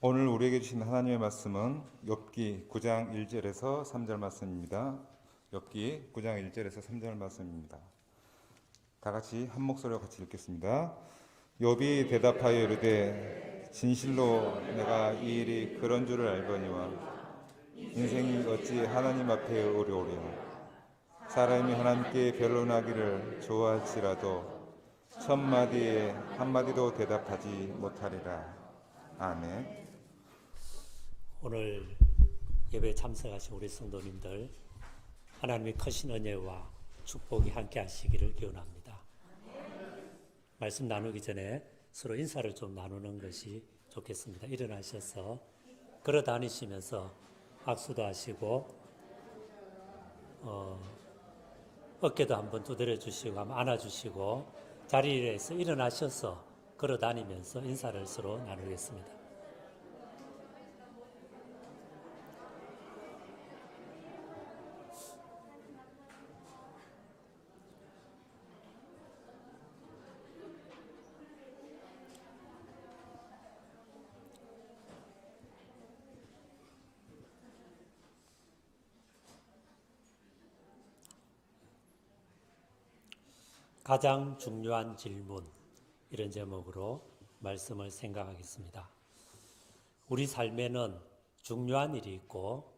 오늘 우리에게 주신 하나님의 말씀은 욥기 9장 1절에서 3절 말씀입니다. 욥기 9장 1절에서 3절 말씀입니다. 다 같이 한 목소리로 같이 읽겠습니다. 욥이 대답하여 이르되 진실로 내가 이 일이 그런 줄을 알거니와 인생이 어찌 하나님 앞에 어려우랴. 사람이 하나님께 변론하기를 좋아할지라도 천마디에 한마디도 대답하지 못하리라. 아멘. 오늘 예배에 참석하신 우리 성도님들 하나님의 크신 은혜와 축복이 함께 하시기를 기원합니다. 말씀 나누기 전에 서로 인사를 좀 나누는 것이 좋겠습니다. 일어나셔서 걸어 다니시면서 악수도 하시고 어깨도 한번 두드려 주시고 한번 안아주시고 자리에서 일어나셔서 걸어 다니면서 인사를 서로 나누겠습니다. 가장 중요한 질문, 이런 제목으로 말씀을 생각하겠습니다. 우리 삶에는 중요한 일이 있고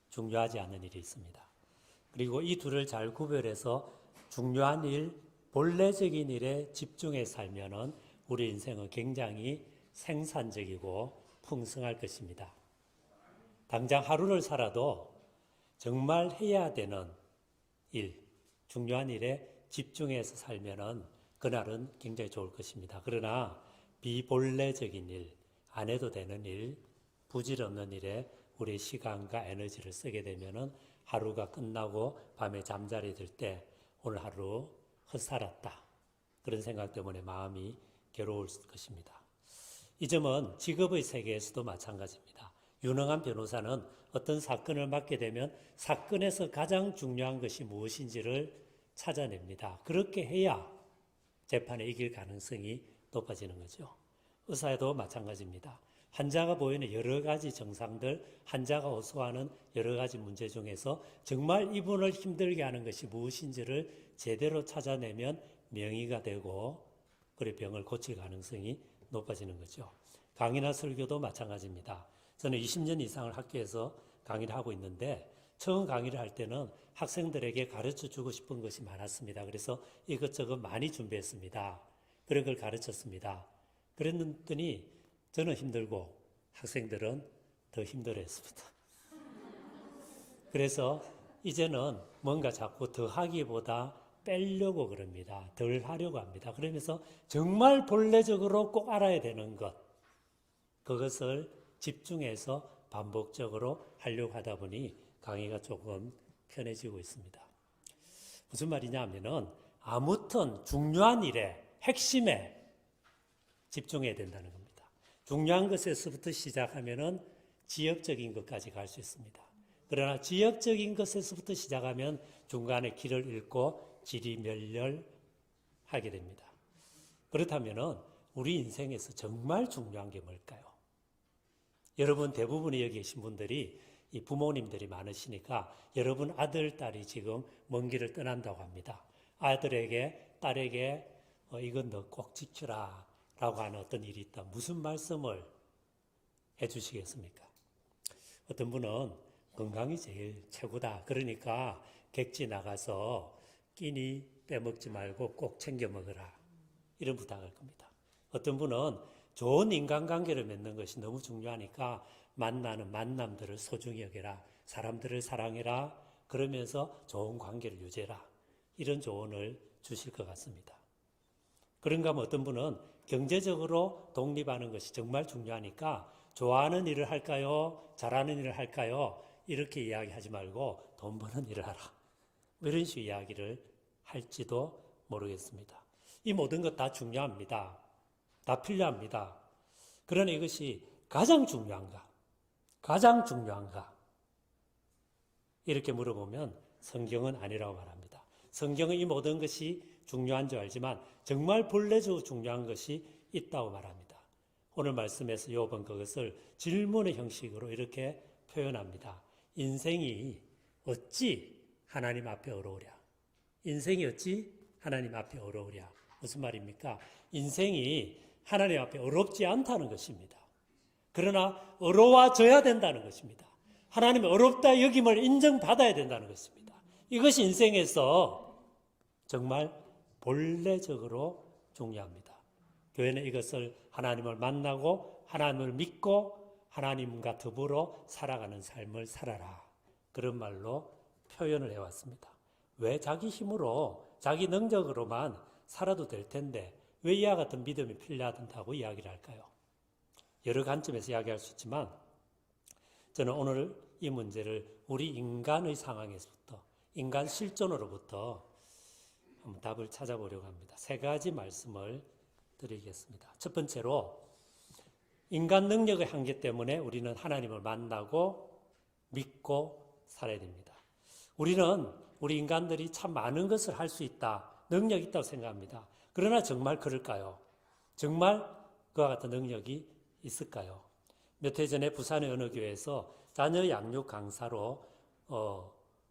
중요하지 않은 일이 있습니다. 그리고 이 둘을 잘 구별해서 중요한 일, 본래적인 일에 집중해 살면은 우리 인생은 굉장히 생산적이고 풍성할 것입니다. 당장 하루를 살아도 정말 해야 되는 일, 중요한 일에 집중해서 살면은 그날은 굉장히 좋을 것입니다. 그러나 비본래적인 일, 안 해도 되는 일, 부질없는 일에 우리 시간과 에너지를 쓰게 되면은 하루가 끝나고 밤에 잠자리 들 때 오늘 하루 헛살았다. 그런 생각 때문에 마음이 괴로울 것입니다. 이 점은 직업의 세계에서도 마찬가지입니다. 유능한 변호사는 어떤 사건을 맡게 되면 사건에서 가장 중요한 것이 무엇인지를 찾아냅니다. 그렇게 해야 재판에 이길 가능성이 높아지는 거죠. 의사도 마찬가지입니다. 환자가 보이는 여러 가지 증상들, 환자가 호소하는 여러 가지 문제 중에서 정말 이분을 힘들게 하는 것이 무엇인지를 제대로 찾아내면 명의가 되고 그래 병을 고칠 가능성이 높아지는 거죠. 강의나 설교도 마찬가지입니다. 저는 20년 이상을 학교에서 강의를 하고 있는데 처음 강의를 할 때는 학생들에게 가르쳐 주고 싶은 것이 많았습니다. 그래서 이것저것 많이 준비했습니다. 그런 걸 가르쳤습니다. 그랬더니 저는 힘들고 학생들은 더 힘들어했습니다. 그래서 이제는 뭔가 자꾸 더 하기보다 빼려고 그럽니다. 덜 하려고 합니다. 그러면서 정말 본래적으로 꼭 알아야 되는 것, 그것을 집중해서 반복적으로 하려고 하다 보니 강의가 조금 편해지고 있습니다. 무슨 말이냐 하면은 아무튼 중요한 일에 핵심에 집중해야 된다는 겁니다. 중요한 것에서부터 시작하면은 지역적인 것까지 갈 수 있습니다. 그러나 지역적인 것에서부터 시작하면 중간에 길을 잃고 지리멸렬하게 됩니다. 그렇다면은 우리 인생에서 정말 중요한 게 뭘까요? 여러분 대부분의 여기 계신 분들이 이 부모님들이 많으시니까 여러분 아들, 딸이 지금 먼 길을 떠난다고 합니다. 아들에게, 딸에게 이건 너 꼭 지켜라 라고 하는 어떤 일이 있다. 무슨 말씀을 해 주시겠습니까? 어떤 분은 건강이 제일 최고다. 그러니까 객지 나가서 끼니 빼먹지 말고 꼭 챙겨 먹어라. 이런 부탁을 겁니다. 어떤 분은 좋은 인간관계를 맺는 것이 너무 중요하니까 만나는 만남들을 소중히 여겨라. 사람들을 사랑해라. 그러면서 좋은 관계를 유지해라. 이런 조언을 주실 것 같습니다. 그런가 하면 어떤 분은 경제적으로 독립하는 것이 정말 중요하니까 좋아하는 일을 할까요? 잘하는 일을 할까요? 이렇게 이야기하지 말고 돈 버는 일을 하라. 이런 식의 이야기를 할지도 모르겠습니다. 이 모든 것 다 중요합니다. 다 필요합니다. 그러나 이것이 가장 중요한가? 가장 중요한가? 이렇게 물어보면 성경은 아니라고 말합니다. 성경은 이 모든 것이 중요한 줄 알지만 정말 본래적으로 중요한 것이 있다고 말합니다. 오늘 말씀에서 욥은 그것을 질문의 형식으로 이렇게 표현합니다. 인생이 어찌 하나님 앞에 어려우랴? 인생이 어찌 하나님 앞에 어려우랴? 무슨 말입니까? 인생이 하나님 앞에 어렵지 않다는 것입니다. 그러나 어려워져야 된다는 것입니다. 하나님의 어렵다 여김을 인정받아야 된다는 것입니다. 이것이 인생에서 정말 본래적으로 중요합니다. 교회는 이것을 하나님을 만나고 하나님을 믿고 하나님과 더불어 살아가는 삶을 살아라. 그런 말로 표현을 해왔습니다. 왜 자기 힘으로 자기 능력으로만 살아도 될 텐데 왜 이와 같은 믿음이 필요하다고 이야기를 할까요? 여러 관점에서 이야기할 수 있지만 저는 오늘 이 문제를 우리 인간의 상황에서부터 인간 실존으로부터 한번 답을 찾아보려고 합니다. 세 가지 말씀을 드리겠습니다. 첫 번째로 인간 능력의 한계 때문에 우리는 하나님을 만나고 믿고 살아야 됩니다. 우리 인간들이 참 많은 것을 할 수 있다, 능력이 있다고 생각합니다. 그러나 정말 그럴까요? 정말 그와 같은 능력이 있을까요? 몇 해 전에 부산의 어느 교회에서 자녀 양육 강사로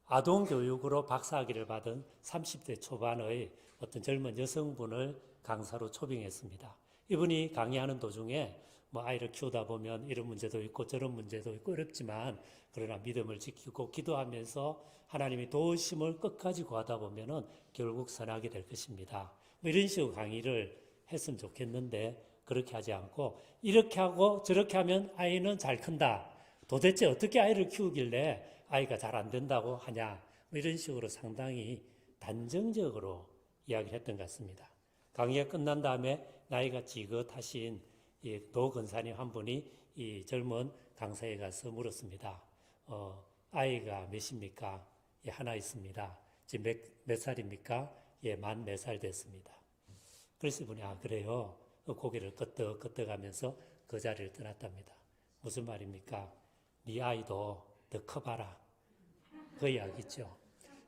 아동교육으로 박사학위를 받은 30대 초반의 어떤 젊은 여성분을 강사로 초빙했습니다. 이분이 강의하는 도중에 아이를 키우다 보면 이런 문제도 있고 저런 문제도 있고 어렵지만 그러나 믿음을 지키고 기도하면서 하나님이 도우심을 끝까지 구하다 보면은 결국 선하게 될 것입니다. 이런 식으로 강의를 했으면 좋겠는데 그렇게 하지 않고 이렇게 하고 저렇게 하면 아이는 잘 큰다. 도대체 어떻게 아이를 키우길래 아이가 잘 안 된다고 하냐. 이런 식으로 상당히 단정적으로 이야기를 했던 것 같습니다. 강의가 끝난 다음에 나이가 지긋하신 노 권사님 한 분이 이 젊은 강사에 가서 물었습니다. 아이가 몇입니까? 예, 하나 있습니다. 지금 몇 살입니까? 예, 만 4살 됐습니다. 그래서 이분이 그래요? 고개를 끄덕끄덕하면서 그 자리를 떠났답니다. 무슨 말입니까? 네 아이도 더 커봐라. 그 이야기죠.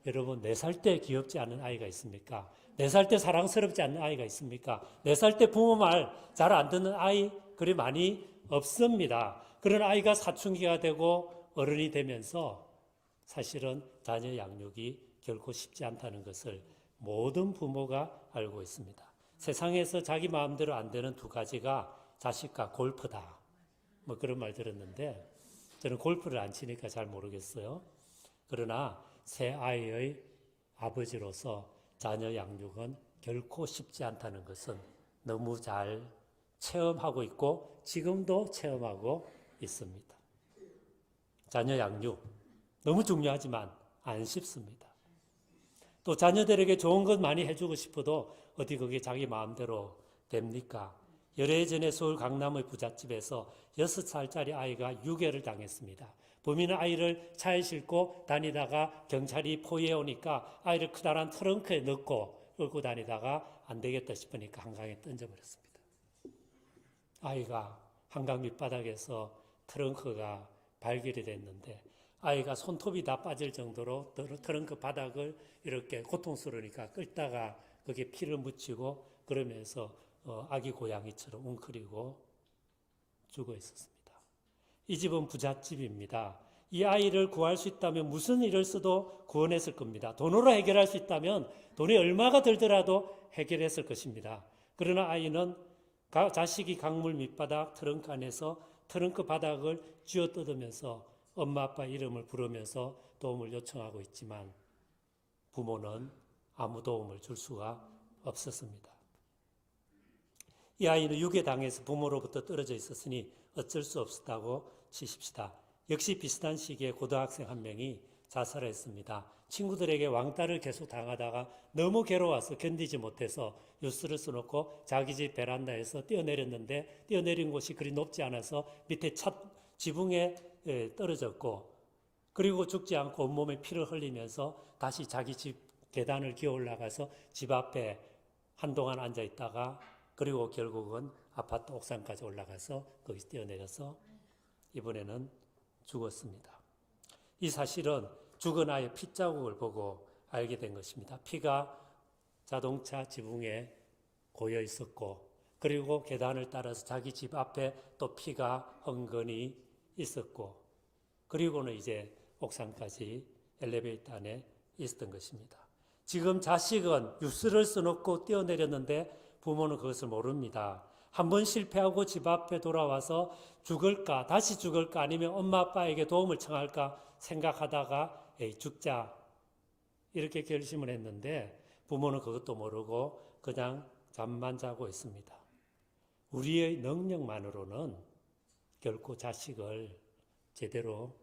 여러분 4살 때 귀엽지 않은 아이가 있습니까? 4살 때 사랑스럽지 않는 아이가 있습니까? 4살 때 부모 말 잘 안 듣는 아이 그리 많이 없습니다. 그런 아이가 사춘기가 되고 어른이 되면서 사실은 자녀 양육이 결코 쉽지 않다는 것을 모든 부모가 알고 있습니다. 세상에서 자기 마음대로 안 되는 두 가지가 자식과 골프다. 그런 말 들었는데 저는 골프를 안 치니까 잘 모르겠어요. 그러나 새 아이의 아버지로서 자녀 양육은 결코 쉽지 않다는 것은 너무 잘 체험하고 있고 지금도 체험하고 있습니다. 자녀 양육 너무 중요하지만 안 쉽습니다. 또 자녀들에게 좋은 것 많이 해주고 싶어도 어디 그게 자기 마음대로 됩니까? 열해 전에 서울 강남의 부잣집에서 6살짜리 아이가 유괴를 당했습니다. 범인은 아이를 차에 싣고 다니다가 경찰이 포위해 오니까 아이를 크다란 트렁크에 넣고 끌고 다니다가 안 되겠다 싶으니까 한강에 던져버렸습니다. 아이가 한강 밑바닥에서 트렁크가 발견이 됐는데 아이가 손톱이 다 빠질 정도로 트렁크 바닥을 이렇게 고통스러우니까 끌다가 거기에 피를 묻히고 그러면서 아기 고양이처럼 웅크리고 죽어 있었습니다. 이 집은 부잣집입니다. 이 아이를 구할 수 있다면 무슨 일을 써도 구원했을 겁니다. 돈으로 해결할 수 있다면 돈이 얼마가 들더라도 해결했을 것입니다. 그러나 아이는 자식이 강물 밑바닥 트렁크 안에서 트렁크 바닥을 쥐어뜯으면서 엄마 아빠 이름을 부르면서 도움을 요청하고 있지만 부모는 아무 도움을 줄 수가 없었습니다. 이 아이는 유괴당해서 부모로부터 떨어져 있었으니 어쩔 수 없었다고 치십시다. 역시 비슷한 시기에 고등학생 한 명이 자살했습니다. 친구들에게 왕따를 계속 당하다가 너무 괴로워서 견디지 못해서 뉴스를 써놓고 자기 집 베란다에서 뛰어내렸는데 뛰어내린 곳이 그리 높지 않아서 밑에 지붕에 떨어졌고 그리고 죽지 않고 온몸에 피를 흘리면서 다시 자기 집 계단을 기어 올라가서 집 앞에 한동안 앉아 있다가 그리고 결국은 아파트 옥상까지 올라가서 거기서 뛰어내려서 이번에는 죽었습니다. 이 사실은 죽은 아이의 핏자국을 보고 알게 된 것입니다. 피가 자동차 지붕에 고여 있었고 그리고 계단을 따라서 자기 집 앞에 또 피가 흥건히 있었고, 그리고는 이제 옥상까지 엘리베이터 안에 있었던 것입니다. 지금 자식은 뉴스를 써놓고 뛰어내렸는데 부모는 그것을 모릅니다. 한번 실패하고 집 앞에 돌아와서 죽을까, 다시 죽을까, 아니면 엄마 아빠에게 도움을 청할까 생각하다가 에이, 죽자 이렇게 결심을 했는데 부모는 그것도 모르고 그냥 잠만 자고 있습니다. 우리의 능력만으로는 결코 자식을 제대로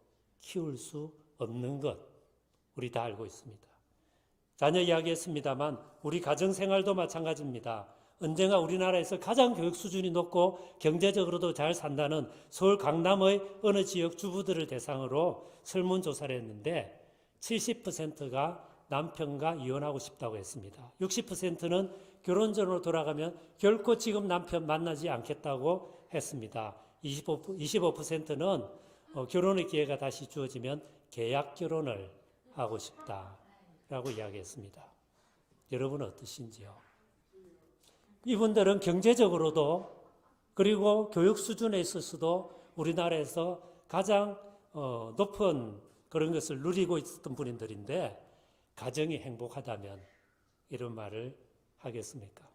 키울 수 없는 것 우리 다 알고 있습니다. 자녀 이야기했습니다만 우리 가정생활도 마찬가지입니다. 언젠가 우리나라에서 가장 교육 수준이 높고 경제적으로도 잘 산다는 서울 강남의 어느 지역 주부들을 대상으로 설문조사를 했는데 70%가 남편과 이혼하고 싶다고 했습니다. 60%는 결혼 전으로 돌아가면 결코 지금 남편 만나지 않겠다고 했습니다. 25%는 결혼의 기회가 다시 주어지면 계약 결혼을 하고 싶다라고 이야기했습니다. 여러분은 어떠신지요? 이분들은 경제적으로도 그리고 교육 수준에 있어서도 우리나라에서 가장 높은 그런 것을 누리고 있었던 분들인데 가정이 행복하다면 이런 말을 하겠습니까?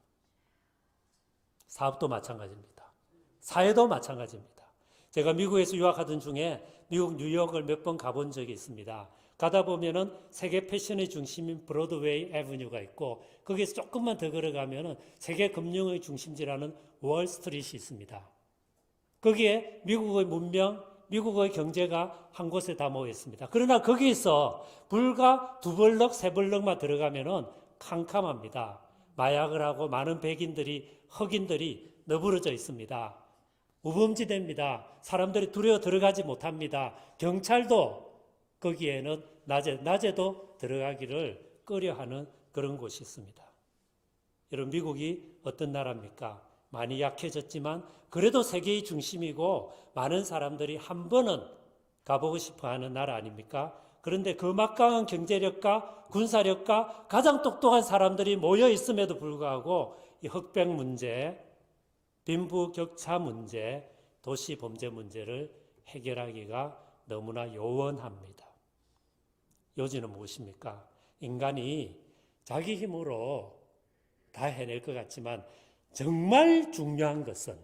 사업도 마찬가지입니다. 사회도 마찬가지입니다. 제가 미국에서 유학하던 중에 미국 뉴욕을 몇 번 가본 적이 있습니다. 가다 보면은 세계 패션의 중심인 브로드웨이 애버뉴가 있고 거기에서 조금만 더 걸어가면은 세계 금융의 중심지라는 월스트리트이 있습니다. 거기에 미국의 문명, 미국의 경제가 한 곳에 다 모여 있습니다. 그러나 거기서 불과 2블럭, 3블럭만 들어가면은 캄캄합니다. 마약을 하고 많은 백인들이, 흑인들이 너부러져 있습니다. 우범지대입니다. 사람들이 두려워 들어가지 못합니다. 경찰도 거기에는 낮에도 들어가기를 꺼려하는 그런 곳이 있습니다. 여러분, 미국이 어떤 나라입니까? 많이 약해졌지만 그래도 세계의 중심이고 많은 사람들이 한 번은 가보고 싶어하는 나라 아닙니까? 그런데 그 막강한 경제력과 군사력과 가장 똑똑한 사람들이 모여 있음에도 불구하고 이 흑백 문제, 빈부격차 문제, 도시 범죄 문제를 해결하기가 너무나 요원합니다. 요지는 무엇입니까? 인간이 자기 힘으로 다 해낼 것 같지만 정말 중요한 것은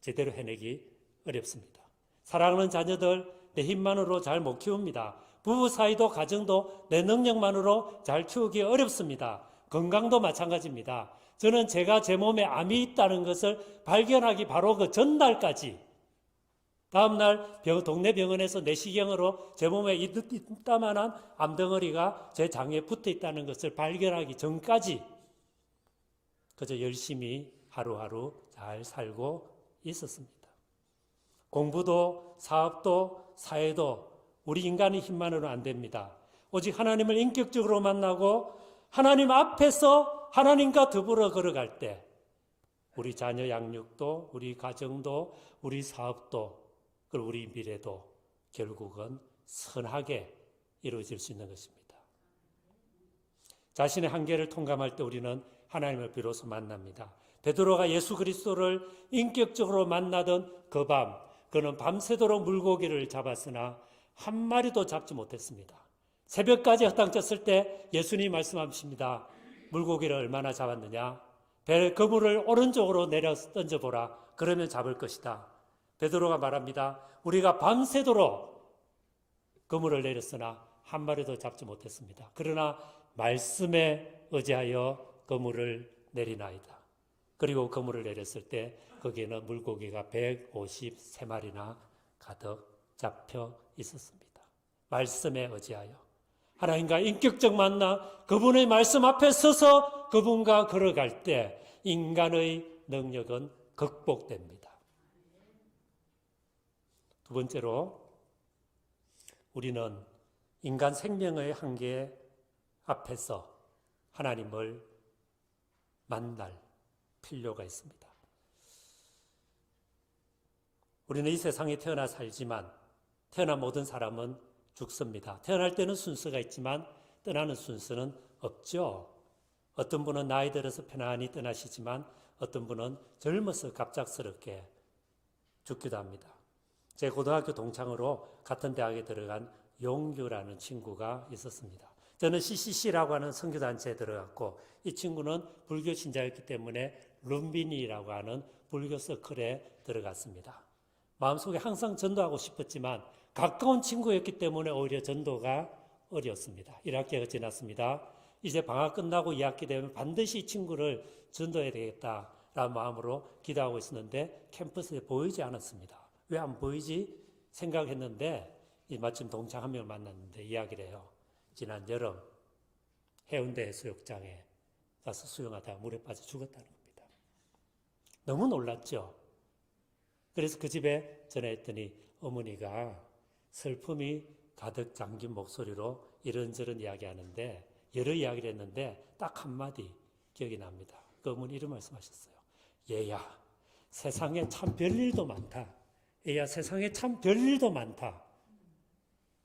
제대로 해내기 어렵습니다. 사랑하는 자녀들 내 힘만으로 잘 못 키웁니다. 부부 사이도 가정도 내 능력만으로 잘 키우기 어렵습니다. 건강도 마찬가지입니다. 저는 제가 제 몸에 암이 있다는 것을 발견하기 바로 그 전날까지 다음날 동네 병원에서 내시경으로 제 몸에 이따만한 암덩어리가 제 장에 붙어 있다는 것을 발견하기 전까지 그저 열심히 하루하루 잘 살고 있었습니다. 공부도 사업도 사회도 우리 인간의 힘만으로는 안 됩니다. 오직 하나님을 인격적으로 만나고 하나님 앞에서 하나님과 더불어 걸어갈 때 우리 자녀 양육도 우리 가정도 우리 사업도 그리고 우리 미래도 결국은 선하게 이루어질 수 있는 것입니다. 자신의 한계를 통감할 때 우리는 하나님을 비로소 만납니다. 베드로가 예수 그리스도를 인격적으로 만나던 그 밤, 그는 밤새도록 물고기를 잡았으나 한 마리도 잡지 못했습니다. 새벽까지 허당쳤을 때 예수님이 말씀하십니다. 물고기를 얼마나 잡았느냐? 배 그물을 오른쪽으로 내려 던져보라. 그러면 잡을 것이다. 베드로가 말합니다. 우리가 밤새도록 그물을 내렸으나 한 마리도 잡지 못했습니다. 그러나 말씀에 의지하여 그물을 내리나이다. 그리고 그물을 내렸을 때 거기에는 물고기가 153마리나 가득 잡혀 있었습니다. 말씀에 의지하여 하나님과 인격적 만나 그분의 말씀 앞에 서서 그분과 걸어갈 때 인간의 능력은 극복됩니다. 두 번째로 우리는 인간 생명의 한계 앞에서 하나님을 만날 필요가 있습니다. 우리는 이 세상에 태어나 살지만 태어난 모든 사람은 죽습니다. 태어날 때는 순서가 있지만 떠나는 순서는 없죠. 어떤 분은 나이 들어서 편안히 떠나시지만 어떤 분은 젊어서 갑작스럽게 죽기도 합니다. 제 고등학교 동창으로 같은 대학에 들어간 용규라는 친구가 있었습니다. 저는 CCC라고 하는 선교단체에 들어갔고 이 친구는 불교 신자였기 때문에 룸비니라고 하는 불교 서클에 들어갔습니다. 마음속에 항상 전도하고 싶었지만 가까운 친구였기 때문에 오히려 전도가 어려웠습니다. 1학기가 지났습니다. 이제 방학 끝나고 2학기 되면 반드시 이 친구를 전도해야 되겠다라는 마음으로 기도하고 있었는데 캠퍼스에 보이지 않았습니다. 왜 안 보이지? 생각했는데 마침 동창 한 명을 만났는데 이야기를 해요. 지난 여름 해운대 해수욕장에 가서 수영하다가 물에 빠져 죽었다는 겁니다. 너무 놀랐죠? 그래서 그 집에 전화했더니 어머니가 슬픔이 가득 잠긴 목소리로 이런저런 이야기하는데 여러 이야기를 했는데 딱 한마디 기억이 납니다. 그 어머니 이런 말씀하셨어요. 얘야, 세상에 참 별일도 많다. 얘야, 세상에 참 별일도 많다.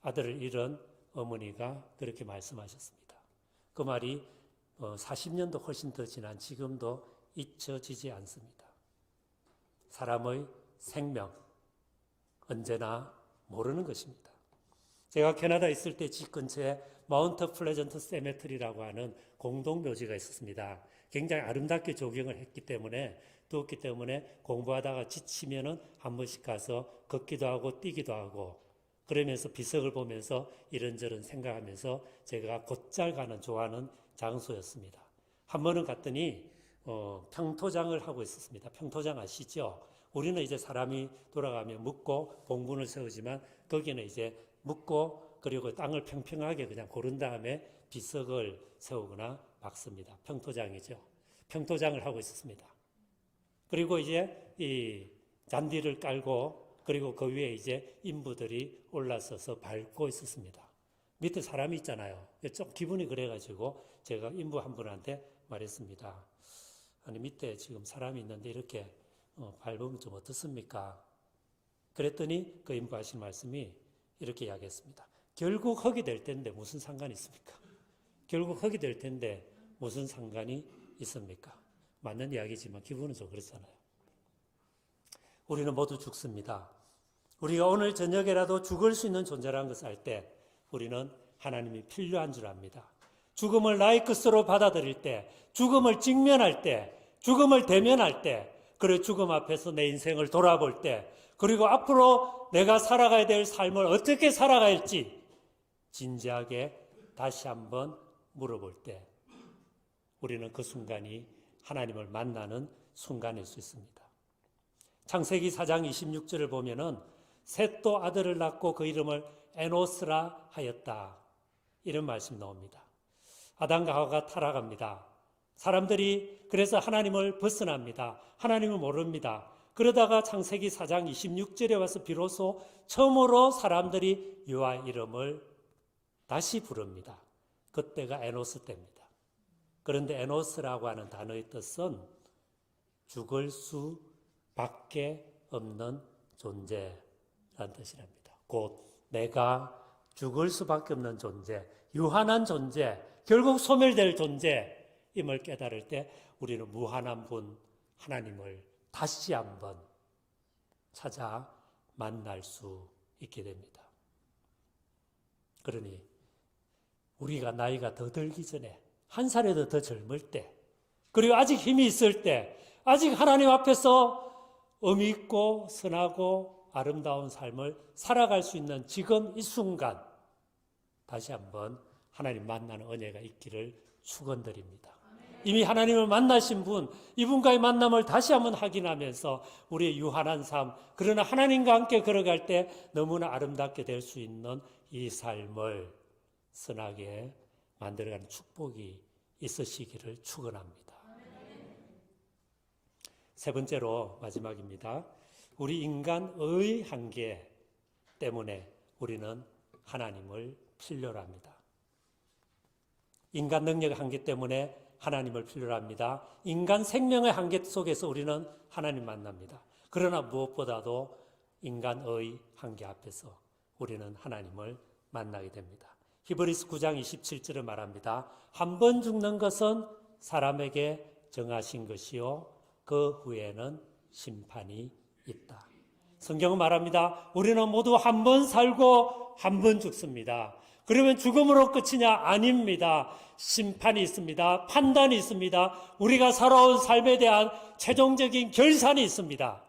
아들을 잃은 어머니가 그렇게 말씀하셨습니다. 그 말이 40년도 훨씬 더 지난 지금도 잊혀지지 않습니다. 사람의 생명 언제나 모르는 것입니다. 제가 캐나다에 있을 때 집 근처에 마운트 플레전트 세메트리라고 하는 공동묘지가 있었습니다. 굉장히 아름답게 조경을 했기 때문에 두었기 때문에 공부하다가 지치면은 한 번씩 가서 걷기도 하고 뛰기도 하고 그러면서 비석을 보면서 이런저런 생각하면서 제가 곧잘 가는 좋아하는 장소였습니다. 한 번은 갔더니 평토장을 하고 있었습니다. 평토장 아시죠? 우리는 이제 사람이 돌아가면 묻고 봉분을 세우지만 거기는 이제 묻고 그리고 땅을 평평하게 그냥 고른 다음에 비석을 세우거나 박습니다. 평토장이죠. 평토장을 하고 있었습니다. 그리고 이제 이 잔디를 깔고 그리고 그 위에 이제 인부들이 올라서서 밟고 있었습니다. 밑에 사람이 있잖아요. 좀 기분이 그래가지고 제가 인부 한 분한테 말했습니다. 아니 밑에 지금 사람이 있는데 이렇게 밟으면 좀 어떻습니까? 그랬더니 그 인부 하신 말씀이 이렇게 이야기했습니다. 결국 흙이 될 텐데 무슨 상관이 있습니까? 결국 흙이 될 텐데 무슨 상관이 있습니까? 맞는 이야기지만 기분은 좀 그렇잖아요. 우리는 모두 죽습니다. 우리가 오늘 저녁에라도 죽을 수 있는 존재라는 것을 알 때 우리는 하나님이 필요한 줄 압니다. 죽음을 나의 것으로 받아들일 때, 죽음을 직면할 때, 죽음을 대면할 때, 그리고 죽음 앞에서 내 인생을 돌아볼 때, 그리고 앞으로 내가 살아가야 될 삶을 어떻게 살아가야 할지 진지하게 다시 한번 물어볼 때 우리는 그 순간이 하나님을 만나는 순간일 수 있습니다. 창세기 4장 26절을 보면은 셋도 아들을 낳고 그 이름을 에노스라 하였다. 이런 말씀이 나옵니다. 아담과 하와가 타락합니다. 사람들이 그래서 하나님을 벗어납니다. 하나님을 모릅니다. 그러다가 창세기 4장 26절에 와서 비로소 처음으로 사람들이 여호와 이름을 다시 부릅니다. 그때가 에노스 때입니다. 그런데 에노스라고 하는 단어의 뜻은 죽을 수밖에 없는 존재라는 뜻이랍니다. 곧 내가 죽을 수밖에 없는 존재, 유한한 존재, 결국 소멸될 존재임을 깨달을 때 우리는 무한한 분 하나님을 다시 한번 찾아 만날 수 있게 됩니다. 그러니 우리가 나이가 더 들기 전에 한 살에도 더 젊을 때 그리고 아직 힘이 있을 때 아직 하나님 앞에서 의미 있고 선하고 아름다운 삶을 살아갈 수 있는 지금 이 순간 다시 한번 하나님 만나는 은혜가 있기를 축원드립니다. 이미 하나님을 만나신 분, 이분과의 만남을 다시 한번 확인하면서 우리의 유한한 삶, 그러나 하나님과 함께 걸어갈 때 너무나 아름답게 될 수 있는 이 삶을 선하게 만들어가는 축복이 있으시기를 축원합니다. 세 번째로 마지막입니다. 우리 인간의 한계 때문에 우리는 하나님을 필요로 합니다. 인간 능력의 한계 때문에 하나님을 필요로 합니다. 인간 생명의 한계 속에서 우리는 하나님 만납니다. 그러나 무엇보다도 인간의 한계 앞에서 우리는 하나님을 만나게 됩니다. 히브리서 9장 27절을 말합니다. 한 번 죽는 것은 사람에게 정하신 것이요 그 후에는 심판이 있다. 성경은 말합니다. 우리는 모두 한 번 살고 한 번 죽습니다. 그러면 죽음으로 끝이냐? 아닙니다. 심판이 있습니다. 판단이 있습니다. 우리가 살아온 삶에 대한 최종적인 결산이 있습니다.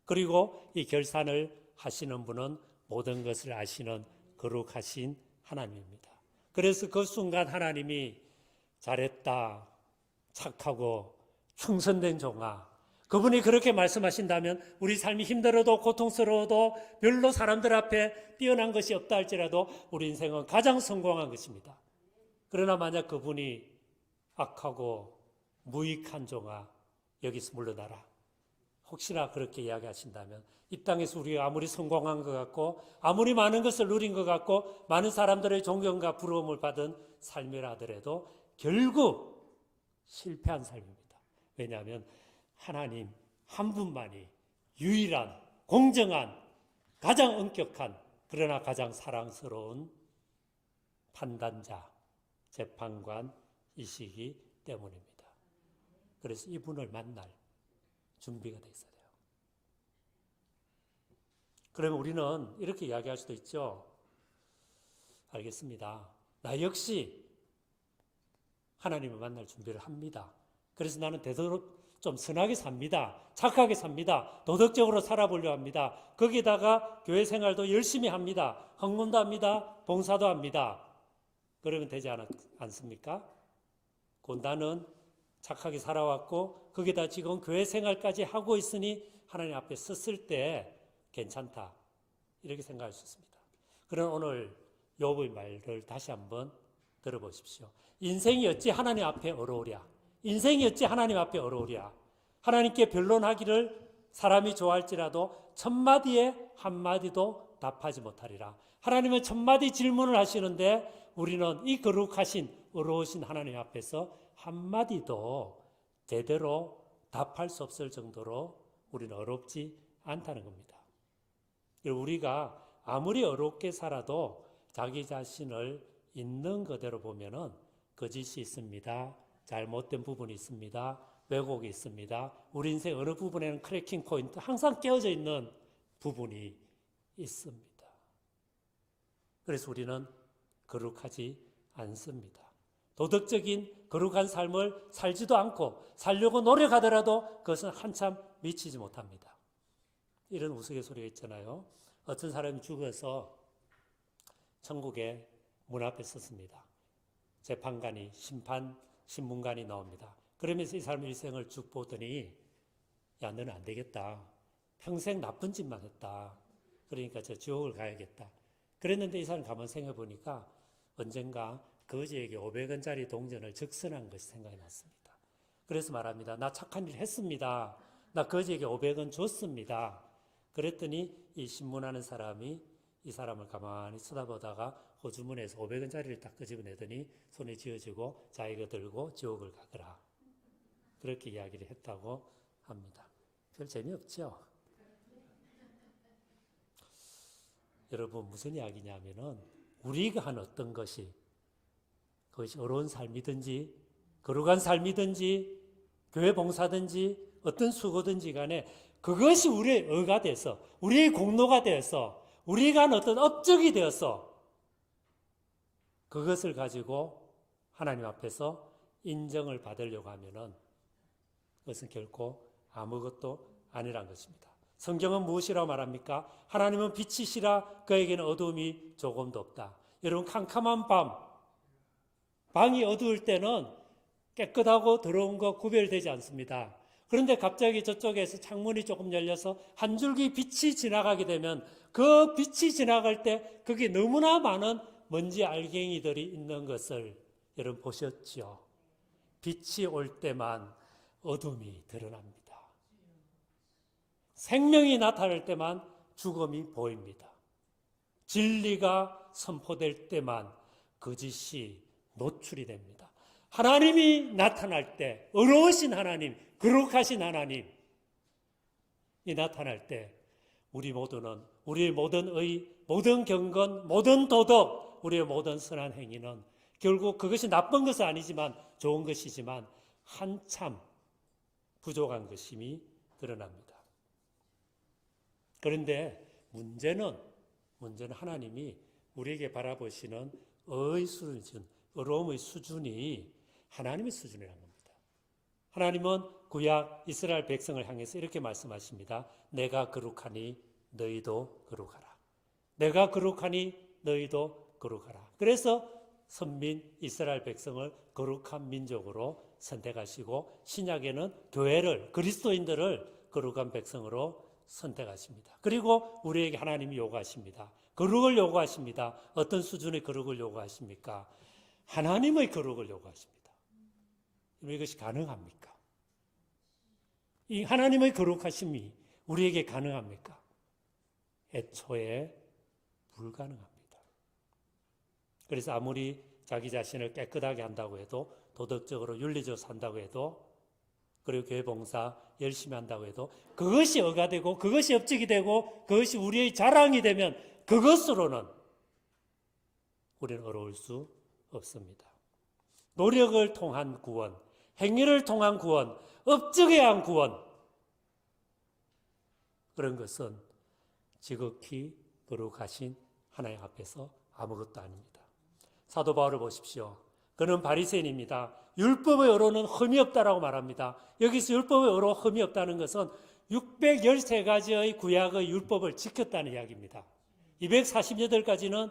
그리고 이 결산을 하시는 분은 모든 것을 아시는 거룩하신 하나님입니다. 그래서 그 순간 하나님이 잘했다, 착하고 충성된 종아, 그분이 그렇게 말씀하신다면 우리 삶이 힘들어도 고통스러워도 별로 사람들 앞에 뛰어난 것이 없다 할지라도 우리 인생은 가장 성공한 것입니다. 그러나 만약 그분이 악하고 무익한 종아, 여기서 물러나라, 혹시나 그렇게 이야기하신다면 이 땅에서 우리가 아무리 성공한 것 같고 아무리 많은 것을 누린 것 같고 많은 사람들의 존경과 부러움을 받은 삶이라 하더라도 결국 실패한 삶입니다. 왜냐하면 하나님 한 분만이 유일한, 공정한, 가장 엄격한, 그러나 가장 사랑스러운 판단자, 재판관이시기 때문입니다. 그래서 이분을 만날 준비가 돼 있어야 돼요. 그러면 우리는 이렇게 이야기할 수도 있죠. 알겠습니다. 나 역시 하나님을 만날 준비를 합니다. 그래서 나는 되도록 좀 선하게 삽니다. 착하게 삽니다. 도덕적으로 살아보려 합니다. 거기다가 교회 생활도 열심히 합니다. 헌금도 합니다. 봉사도 합니다. 그러면 되지 않습니까? 나는 착하게 살아왔고 거기다 지금 교회 생활까지 하고 있으니 하나님 앞에 섰을 때 괜찮다, 이렇게 생각할 수 있습니다. 그럼 오늘 욥의 말을 다시 한번 들어보십시오. 인생이 어찌 하나님 앞에 어려우랴. 인생이 어찌 하나님 앞에 어려우랴. 하나님께 변론하기를 사람이 좋아할지라도 천마디에 한마디도 답하지 못하리라. 하나님은 천마디 질문을 하시는데 우리는 이 거룩하신 어려우신 하나님 앞에서 한마디도 제대로 답할 수 없을 정도로 우리는 어렵지 않다는 겁니다. 우리가 아무리 어렵게 살아도 자기 자신을 있는 그대로 보면은 거짓이 있습니다. 잘못된 부분이 있습니다. 왜곡이 있습니다. 우리 인생 어느 부분에는 크래킹 포인트, 항상 깨어져 있는 부분이 있습니다. 그래서 우리는 거룩하지 않습니다. 도덕적인 거룩한 삶을 살지도 않고 살려고 노력하더라도 그것은 한참 미치지 못합니다. 이런 우스갯소리가 있잖아요. 어떤 사람이 죽어서 천국의 문 앞에 섰습니다. 재판관이, 신문관이 나옵니다. 그러면서 이 사람의 일생을 쭉 보더니, 야, 너는 안 되겠다. 평생 나쁜 짓만 했다. 그러니까 저 지옥을 가야겠다. 그랬는데 이 사람 가만 생각해 보니까 언젠가 거지에게 500원짜리 동전을 적선한 것이 생각이 났습니다. 그래서 말합니다. 나 착한 일 했습니다. 나 거지에게 500원 줬습니다. 그랬더니 이 신문하는 사람이 이 사람을 가만히 쳐다보다가 호주머니에서 500원짜리를 딱 끄집어내더니 손에 쥐어주고 자, 이거 들고 지옥을 가거라. 그렇게 이야기를 했다고 합니다. 별 재미없죠? 여러분, 무슨 이야기냐면은 우리가 한 어떤 것이, 그것이 어려운 삶이든지 거룩한 삶이든지 교회 봉사든지 어떤 수고든지 간에 그것이 우리의 의가 돼서, 우리의 공로가 되어서, 우리가 한 어떤 업적이 되어서 그것을 가지고 하나님 앞에서 인정을 받으려고 하면은 그것은 결코 아무것도 아니란 것입니다. 성경은 무엇이라고 말합니까? 하나님은 빛이시라 그에게는 어두움이 조금도 없다. 여러분, 캄캄한 방이 어두울 때는 깨끗하고 더러운 거 구별되지 않습니다. 그런데 갑자기 저쪽에서 창문이 조금 열려서 한 줄기 빛이 지나가게 되면 그 빛이 지나갈 때 거기에 너무나 많은 먼지 알갱이들이 있는 것을 여러분 보셨죠? 빛이 올 때만 어둠이 드러납니다. 생명이 나타날 때만 죽음이 보입니다. 진리가 선포될 때만 거짓이 노출이 됩니다. 하나님이 나타날 때, 어려우신 하나님, 거룩하신 하나님이 나타날 때 우리 모두는, 우리의 모든 의, 모든 경건, 모든 도덕, 우리의 모든 선한 행위는 결국 그것이 나쁜 것은 아니지만 좋은 것이지만 한참 부족한 것임이 드러납니다. 그런데 문제는 하나님이 우리에게 바라보시는 의의 수준, 의로움의 수준이 하나님의 수준이라는 겁니다. 하나님은 구약 이스라엘 백성을 향해서 이렇게 말씀하십니다. 내가 거룩하니 너희도 거룩하라. 내가 거룩하니 너희도 거룩하라. 그래서 선민 이스라엘 백성을 거룩한 민족으로 선택하시고 신약에는 교회를, 그리스도인들을 거룩한 백성으로 선택하십니다. 그리고 우리에게 하나님이 요구하십니다. 거룩을 요구하십니다. 어떤 수준의 거룩을 요구하십니까? 하나님의 거룩을 요구하십니다. 이것이 가능합니까? 이 하나님의 거룩하심이 우리에게 가능합니까? 애초에 불가능합니다. 그래서 아무리 자기 자신을 깨끗하게 한다고 해도, 도덕적으로 윤리적으로 산다고 해도, 그리고 교회 봉사 열심히 한다고 해도 그것이 어가되고 그것이 업적이 되고 그것이 우리의 자랑이 되면 그것으로는 우리는 어려울 수 없습니다. 노력을 통한 구원, 행위를 통한 구원, 업적에 의한 구원, 그런 것은 지극히 거룩하신 하나님 앞에서 아무것도 아닙니다. 사도 바울을 보십시오. 그는 바리새인입니다. 율법의 의로는 흠이 없다라고 말합니다. 여기서 율법의 의로 흠이 없다는 것은 613가지의 구약의 율법을 지켰다는 이야기입니다. 248가지는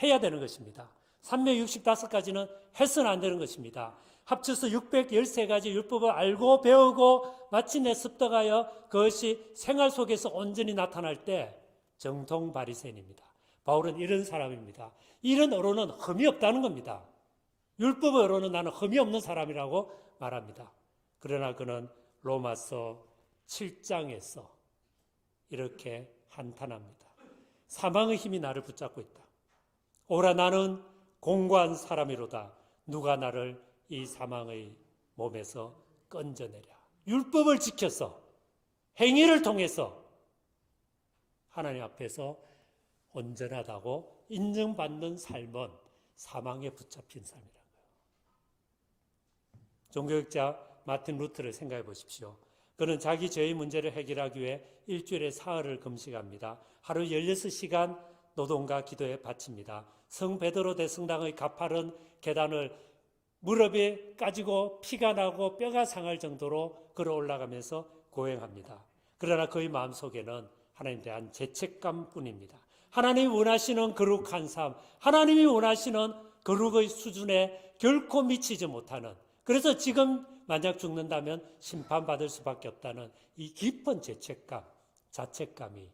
해야 되는 것입니다. 365가지는 해서는 안 되는 것입니다. 합쳐서 613가지 율법을 알고 배우고 마침내 습득하여 그것이 생활 속에서 온전히 나타날 때 정통 바리새인입니다. 바울은 이런 사람입니다. 이런 의로는 흠이 없다는 겁니다. 율법의 의로는 나는 흠이 없는 사람이라고 말합니다. 그러나 그는 로마서 7장에서 이렇게 한탄합니다. 사망의 힘이 나를 붙잡고 있다. 오라 나는 공고한 사람이로다. 누가 나를 이 사망의 몸에서 건져내랴. 율법을 지켜서 행위를 통해서 하나님 앞에서 온전하다고 인정받는 삶은 사망에 붙잡힌 삶이라고요. 종교학자 마틴 루터를 생각해 보십시오. 그는 자기 죄의 문제를 해결하기 위해 일주일에 사흘을 금식합니다. 하루 16시간 노동과 기도에 바칩니다. 성 베드로 대성당의 가파른 계단을 무릎에 까지고 피가 나고 뼈가 상할 정도로 걸어 올라가면서 고행합니다. 그러나 그의 마음속에는 하나님에 대한 죄책감뿐입니다. 하나님이 원하시는 거룩한 삶, 하나님이 원하시는 거룩의 수준에 결코 미치지 못하는, 그래서 지금 만약 죽는다면 심판받을 수밖에 없다는 이 깊은 죄책감, 자책감이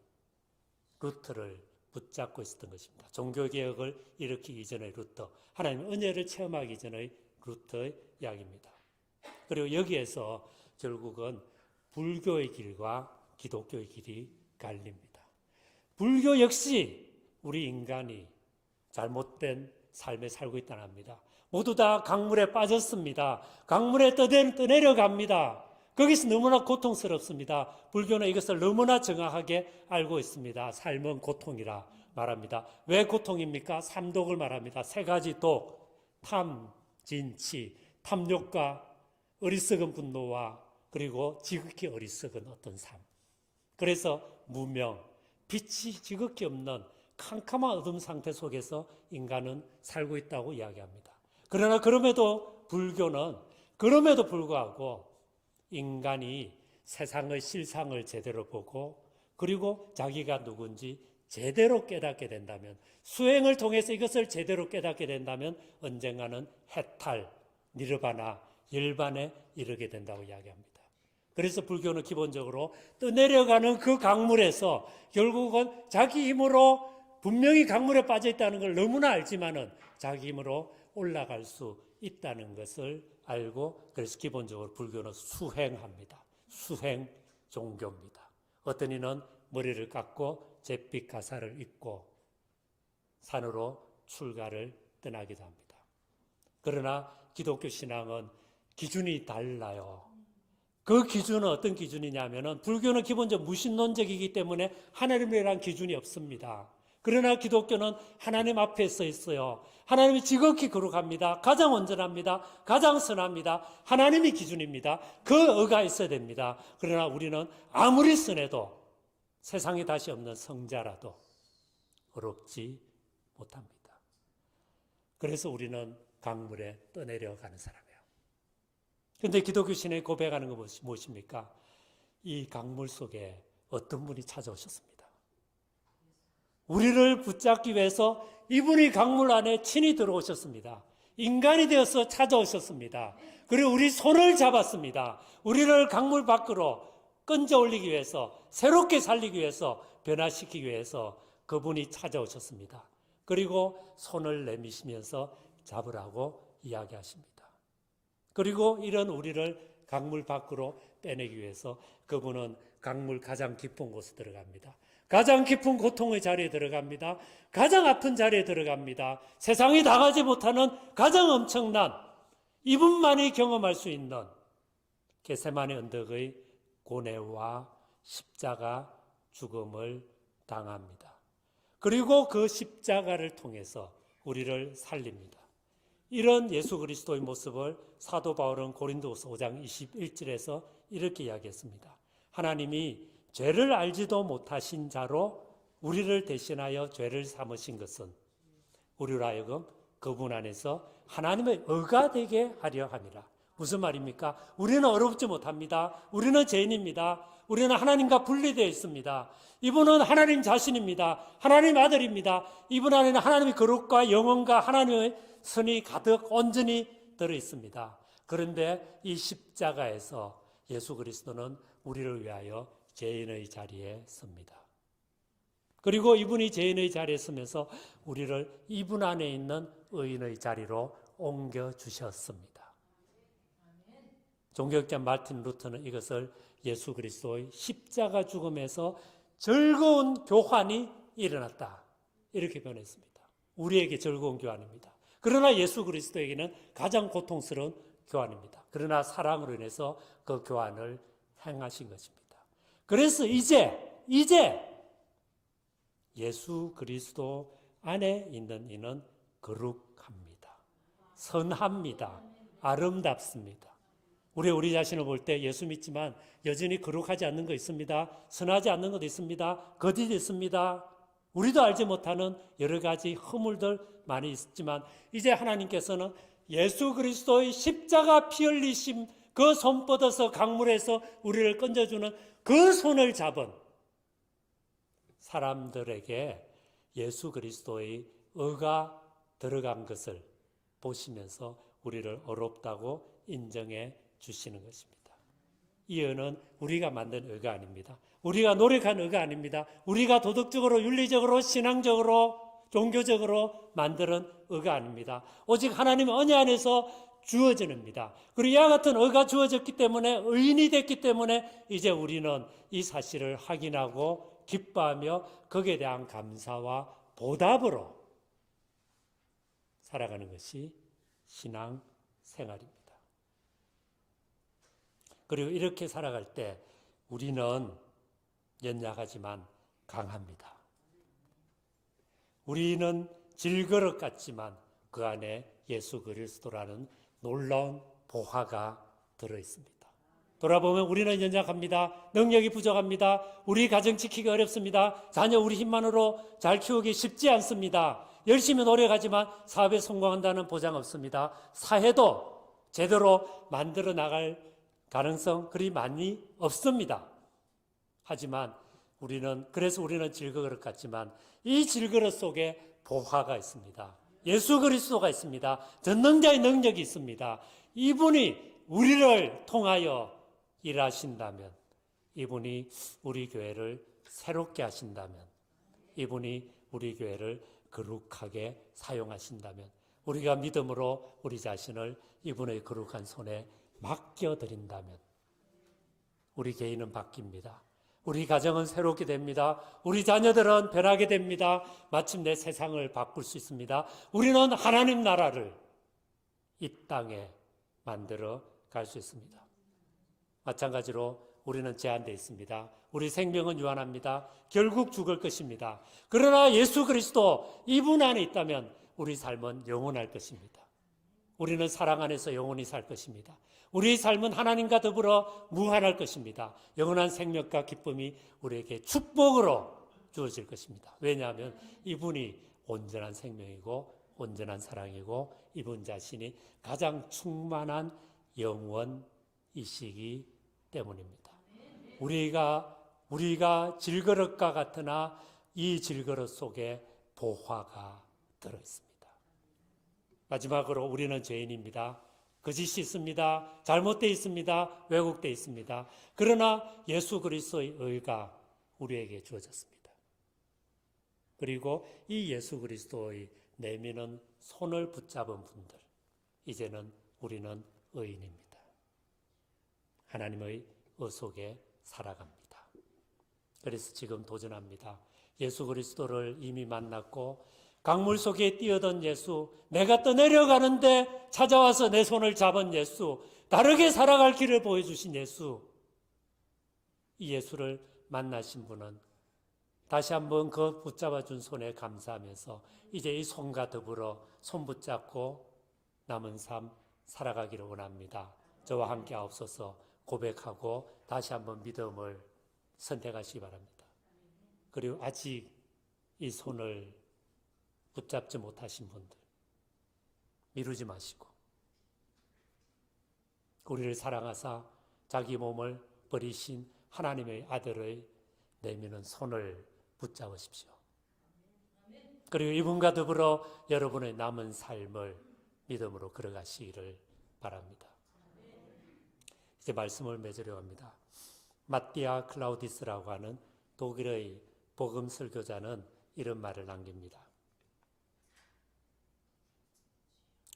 루터를 붙잡고 있었던 것입니다. 종교개혁을 일으키기 이전의 루터, 하나님의 은혜를 체험하기 이전의 루터의 이야기입니다. 그리고 여기에서 결국은 불교의 길과 기독교의 길이 갈립니다. 불교 역시 우리 인간이 잘못된 삶에 살고 있다는 합니다. 모두 다 강물에 빠졌습니다. 강물에 떠내려갑니다. 거기서 너무나 고통스럽습니다. 불교는 이것을 너무나 정확하게 알고 있습니다. 삶은 고통이라 말합니다. 왜 고통입니까? 삼독을 말합니다. 세 가지 독, 탐, 진치, 탐욕과 어리석은 분노와 그리고 지극히 어리석은 어떤 삶. 그래서 무명, 빛이 지극히 없는 캄캄한 어둠 상태 속에서 인간은 살고 있다고 이야기합니다. 그러나 그럼에도 불구하고 인간이 세상의 실상을 제대로 보고 그리고 자기가 누군지 제대로 깨닫게 된다면, 수행을 통해서 이것을 제대로 깨닫게 된다면 언젠가는 해탈, 니르바나, 열반에 이르게 된다고 이야기합니다. 그래서 불교는 기본적으로 떠내려가는 그 강물에서 결국은 자기 힘으로 분명히 강물에 빠져 있다는 걸 너무나 알지만은 자기 힘으로 올라갈 수 있다는 것을 알고, 그래서 기본적으로 불교는 수행합니다. 수행 종교입니다. 어떤 이는 머리를 깎고 잿빛 가사를 입고 산으로 출가를 떠나기도 합니다. 그러나 기독교 신앙은 기준이 달라요. 그 기준은 어떤 기준이냐면은, 불교는 기본적으로 무신론적이기 때문에 하나님이라는 기준이 없습니다. 그러나 기독교는 하나님 앞에 서 있어요. 하나님이 지극히 거룩합니다. 가장 온전합니다. 가장 선합니다. 하나님이 기준입니다. 그 의가 있어야 됩니다. 그러나 우리는 아무리 선해도 세상에 다시 없는 성자라도 어렵지 못합니다. 그래서 우리는 강물에 떠내려가는 사람이에요. 그런데 기독교 신앙이 고백하는 것이 무엇입니까? 이 강물 속에 어떤 분이 찾아오셨습니다. 우리를 붙잡기 위해서 이분이 강물 안에 친히 들어오셨습니다. 인간이 되어서 찾아오셨습니다. 그리고 우리 손을 잡았습니다. 우리를 강물 밖으로 건져 올리기 위해서, 새롭게 살리기 위해서, 변화시키기 위해서 그분이 찾아오셨습니다. 그리고 손을 내미시면서 잡으라고 이야기하십니다. 그리고 이런 우리를 강물 밖으로 빼내기 위해서 그분은 강물 가장 깊은 곳에 들어갑니다. 가장 깊은 고통의 자리에 들어갑니다. 가장 아픈 자리에 들어갑니다. 세상이 나가지 못하는 가장 엄청난 이분만이 경험할 수 있는 겟세마네 언덕의 고뇌와 십자가 죽음을 당합니다. 그리고 그 십자가를 통해서 우리를 살립니다. 이런 예수 그리스도의 모습을 사도 바울은 고린도후서 5장 21절에서 이렇게 이야기했습니다. 하나님이 죄를 알지도 못하신 자로 우리를 대신하여 죄를 삼으신 것은 우리로 하여금 그분 안에서 하나님의 의가 되게 하려 함이라. 무슨 말입니까? 우리는 어렵지 못합니다. 우리는 죄인입니다. 우리는 하나님과 분리되어 있습니다. 이분은 하나님 자신입니다. 하나님 아들입니다. 이분 안에는 하나님의 거룩과 영원과 하나님의 선이 가득 온전히 들어 있습니다. 그런데 이 십자가에서 예수 그리스도는 우리를 위하여 죄인의 자리에 섭니다. 그리고 이분이 죄인의 자리에 서면서 우리를 이분 안에 있는 의인의 자리로 옮겨주셨습니다. 종교학자 마틴 루터는 이것을 예수 그리스도의 십자가 죽음에서 즐거운 교환이 일어났다, 이렇게 표현했습니다. 우리에게 즐거운 교환입니다. 그러나 예수 그리스도에게는 가장 고통스러운 교환입니다. 그러나 사랑으로 인해서 그 교환을 행하신 것입니다. 그래서 이제 예수 그리스도 안에 있는 이는 거룩합니다. 선합니다. 아름답습니다. 우리 자신을 볼 때 예수 믿지만 여전히 거룩하지 않는 거 있습니다. 선하지 않는 것도 있습니다. 거짓이 있습니다. 우리도 알지 못하는 여러 가지 허물들 많이 있지만 이제 하나님께서는 예수 그리스도의 십자가 피 흘리심 그 손 뻗어서 강물에서 우리를 건져주는 그 손을 잡은 사람들에게 예수 그리스도의 의가 들어간 것을 보시면서 우리를 어렵다고 인정해 주시는 것입니다. 이 의는 우리가 만든 의가 아닙니다. 우리가 노력한 의가 아닙니다. 우리가 도덕적으로, 윤리적으로, 신앙적으로, 종교적으로 만드는 의가 아닙니다. 오직 하나님의 은혜 안에서 주어지는 겁니다. 그리고 이와 같은 의가 주어졌기 때문에, 의인이 됐기 때문에 이제 우리는 이 사실을 확인하고 기뻐하며 거기에 대한 감사와 보답으로 살아가는 것이 신앙 생활입니다. 그리고 이렇게 살아갈 때 우리는 연약하지만 강합니다. 우리는 질그릇 같지만 그 안에 예수 그리스도라는 놀라운 보화가 들어있습니다. 돌아보면 우리는 연약합니다. 능력이 부족합니다. 우리 가정 지키기 어렵습니다. 자녀 우리 힘만으로 잘 키우기 쉽지 않습니다. 열심히 노력하지만 사업에 성공한다는 보장 없습니다. 사회도 제대로 만들어 나갈 가능성 그리 많이 없습니다. 하지만 그래서 우리는 질그릇 같지만 이 질그릇 속에 보화가 있습니다. 예수 그리스도가 있습니다. 전능자의 능력이 있습니다. 이분이 우리를 통하여 일하신다면, 이분이 우리 교회를 새롭게 하신다면, 이분이 우리 교회를 거룩하게 사용하신다면, 우리가 믿음으로 우리 자신을 이분의 거룩한 손에 맡겨드린다면 우리 개인은 바뀝니다. 우리 가정은 새롭게 됩니다. 우리 자녀들은 변하게 됩니다. 마침내 세상을 바꿀 수 있습니다. 우리는 하나님 나라를 이 땅에 만들어 갈 수 있습니다. 마찬가지로 우리는 제한되어 있습니다. 우리 생명은 유한합니다. 결국 죽을 것입니다. 그러나 예수 그리스도 이분 안에 있다면 우리 삶은 영원할 것입니다. 우리는 사랑 안에서 영원히 살 것입니다. 우리의 삶은 하나님과 더불어 무한할 것입니다. 영원한 생명과 기쁨이 우리에게 축복으로 주어질 것입니다. 왜냐하면 이분이 온전한 생명이고 온전한 사랑이고 이분 자신이 가장 충만한 영원이시기 때문입니다. 우리가 질그릇과 같으나 이 질그릇 속에 보화가 들어 있습니다. 마지막으로 우리는 죄인입니다. 거짓이 있습니다. 잘못되어 있습니다. 왜곡되어 있습니다. 그러나 예수 그리스도의 의가 우리에게 주어졌습니다. 그리고 이 예수 그리스도의 내미는 손을 붙잡은 분들, 이제는 우리는 의인입니다. 하나님의 의 속에 살아갑니다. 그래서 지금 도전합니다. 예수 그리스도를 이미 만났고 강물 속에 뛰어든 예수, 내가 떠내려가는데 찾아와서 내 손을 잡은 예수, 다르게 살아갈 길을 보여주신 예수, 이 예수를 만나신 분은 다시 한번 그 붙잡아준 손에 감사하면서 이제 이 손과 더불어 손 붙잡고 남은 삶 살아가기를 원합니다. 저와 함께 하옵소서 고백하고 다시 한번 믿음을 선택하시기 바랍니다. 그리고 아직 이 손을 붙잡지 못하신 분들 미루지 마시고 우리를 사랑하사 자기 몸을 버리신 하나님의 아들의 내미는 손을 붙잡으십시오. 그리고 이분과 더불어 여러분의 남은 삶을 믿음으로 걸어가시기를 바랍니다. 이제 말씀을 맺으려 합니다. 마띠아 클라우디스라고 하는 독일의 복음 설교자는 이런 말을 남깁니다.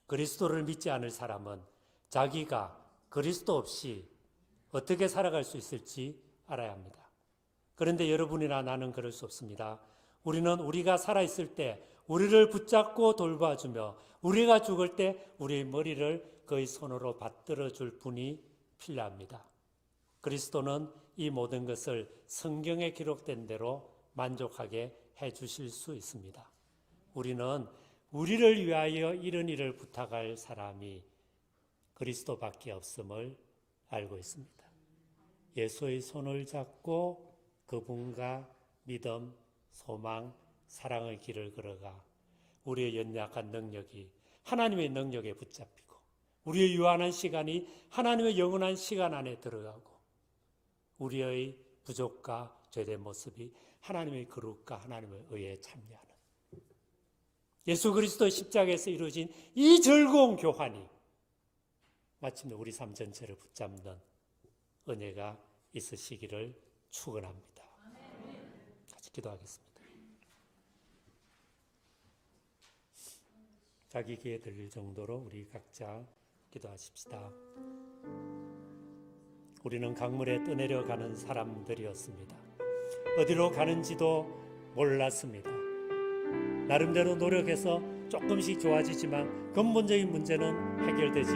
그리스도를 믿지 않을 사람은 자기가 그리스도 없이 어떻게 살아갈 수 있을지 알아야 합니다. 그런데 여러분이나 나는 그럴 수 없습니다. 우리는 우리가 살아있을 때 우리를 붙잡고 돌봐주며 우리가 죽을 때 우리의 머리를 그의 손으로 받들어 줄 분이 필요합니다. 그리스도는 이 모든 것을 성경에 기록된 대로 만족하게 해주실 수 있습니다. 우리는 우리를 위하여 이런 일을 부탁할 사람이 그리스도밖에 없음을 알고 있습니다. 예수의 손을 잡고 그분과 믿음, 소망, 사랑의 길을 걸어가 우리의 연약한 능력이 하나님의 능력에 붙잡히고 우리의 유한한 시간이 하나님의 영원한 시간 안에 들어가고 우리의 부족과 죄된 모습이 하나님의 거룩과 하나님의 의에 참여하는 예수 그리스도의 십자가에서 이루어진 이 즐거운 교환이 마침내 우리 삶 전체를 붙잡는 은혜가 있으시기를 축원합니다. 같이 기도하겠습니다. 자기 귀에 들릴 정도로 우리 각자 기도하십시다. 우리는 강물에 떠내려가는 사람들이었습니다. 어디로 가는지도 몰랐습니다. 나름대로 노력해서 조금씩 좋아지지만 근본적인 문제는 해결되지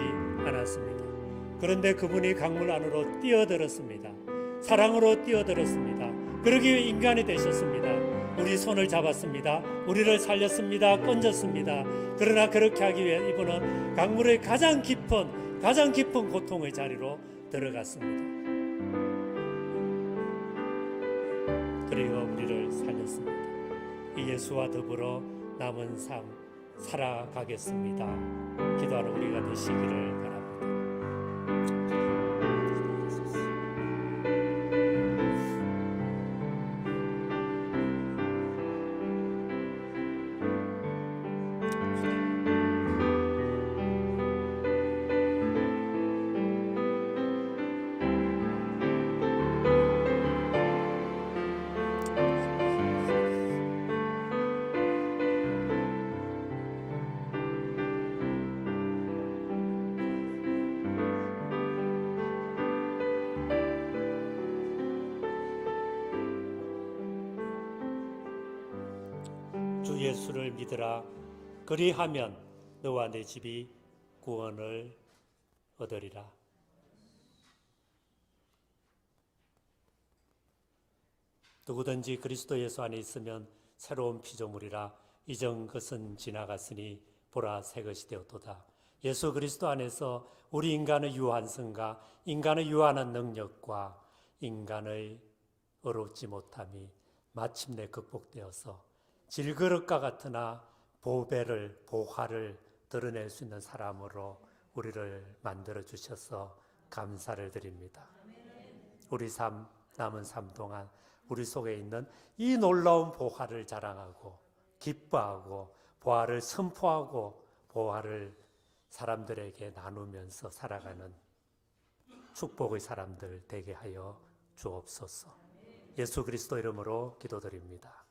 않았습니다. 그런데 그분이 강물 안으로 뛰어들었습니다. 사랑으로 뛰어들었습니다. 그러기 위해 인간이 되셨습니다. 우리 손을 잡았습니다. 우리를 살렸습니다. 건졌습니다. 그러나 그렇게 하기 위해 이분은 강물의 가장 깊은 고통의 자리로 들어갔습니다. 그리고 우리를 살렸습니다. 이 예수와 더불어 남은 삶 살아가겠습니다. 기도하는 우리가 되시기를 바랍니다. 주 예수를 믿으라. 그리하면 너와 내 집이 구원을 얻으리라. 누구든지 그리스도 예수 안에 있으면 새로운 피조물이라 이전 것은 지나갔으니 보라 새 것이 되었도다. 예수 그리스도 안에서 우리 인간의 유한성과 인간의 유한한 능력과 인간의 어렵지 못함이 마침내 극복되어서 질그릇과 같으나 보화를 드러낼 수 있는 사람으로 우리를 만들어 주셔서 감사를 드립니다. 우리 남은 삶 동안 우리 속에 있는 이 놀라운 보화를 자랑하고 기뻐하고 보화를 선포하고 보화를 사람들에게 나누면서 살아가는 축복의 사람들 되게 하여 주옵소서. 예수 그리스도 이름으로 기도드립니다.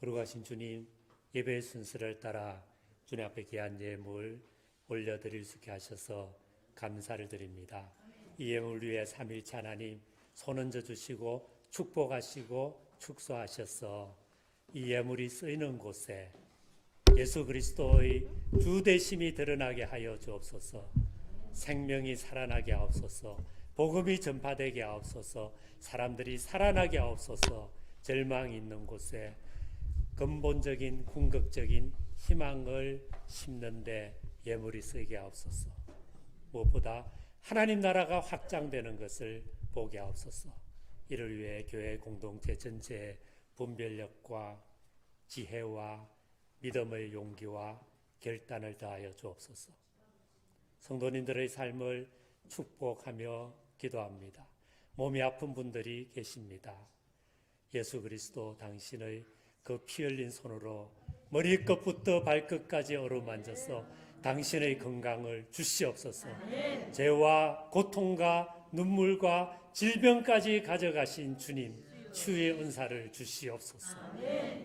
거룩하신 주님, 예배의 순서를 따라 주님 앞에 귀한 예물 올려드릴 수 있게 하셔서 감사를 드립니다. 이 예물 위에 삼위일체 하나님 손 얹어 주시고 축복하시고 축소하셔서 이 예물이 쓰이는 곳에 예수 그리스도의 주되심이 드러나게 하여 주옵소서. 생명이 살아나게 하옵소서. 복음이 전파되게 하옵소서. 사람들이 살아나게 하옵소서. 절망이 있는 곳에 근본적인 궁극적인 희망을 심는데 예물이 쓰이게 하옵소서. 무엇보다 하나님 나라가 확장되는 것을 보게 하옵소서. 이를 위해 교회 공동체 전체의 분별력과 지혜와 믿음의 용기와 결단을 다하여 주옵소서. 성도님들의 삶을 축복하며 기도합니다. 몸이 아픈 분들이 계십니다. 예수 그리스도 당신의 그 피 흘린 손으로 머리끝부터 발끝까지 어루만져서 당신의 건강을 주시옵소서. 죄와 고통과 눈물과 질병까지 가져가신 주님, 치유의 은사를 주시옵소서.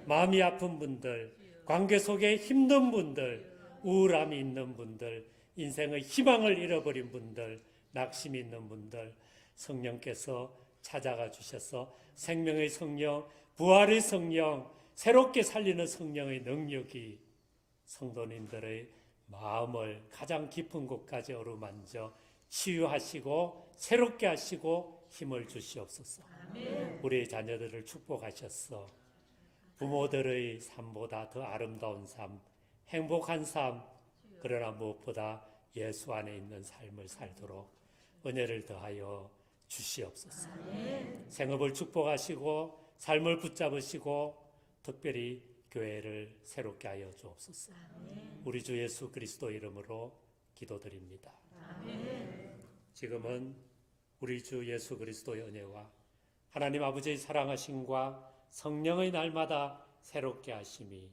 마음이 아픈 분들, 관계 속에 힘든 분들, 우울함이 있는 분들, 인생의 희망을 잃어버린 분들, 낙심이 있는 분들, 성령께서 찾아가 주셔서 생명의 성령, 부활의 성령, 새롭게 살리는 성령의 능력이 성도님들의 마음을 가장 깊은 곳까지 어루만져 치유하시고 새롭게 하시고 힘을 주시옵소서. 우리 자녀들을 축복하셔서 부모들의 삶보다 더 아름다운 삶, 행복한 삶, 그러나 무엇보다 예수 안에 있는 삶을 살도록 은혜를 더하여 주시옵소서. 생업을 축복하시고 삶을 붙잡으시고 특별히 교회를 새롭게 하여 주옵소서. 우리 주 예수 그리스도 이름으로 기도드립니다. 지금은 우리 주 예수 그리스도의 은혜와 하나님 아버지의 사랑하심과 성령의 날마다 새롭게 하심이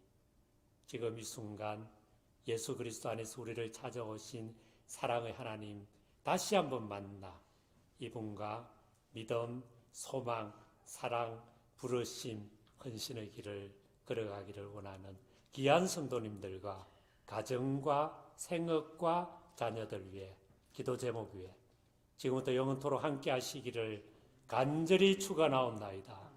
지금 이 순간 예수 그리스도 안에서 우리를 찾아오신 사랑의 하나님 다시 한번 만나 이분과 믿음, 소망, 사랑, 부르심, 헌신의 길을 걸어가기를 원하는 귀한 성도님들과 가정과 생업과 자녀들 위해 기도 제목 위에 지금부터 영원토록 함께 하시기를 간절히 축원하옵나이다.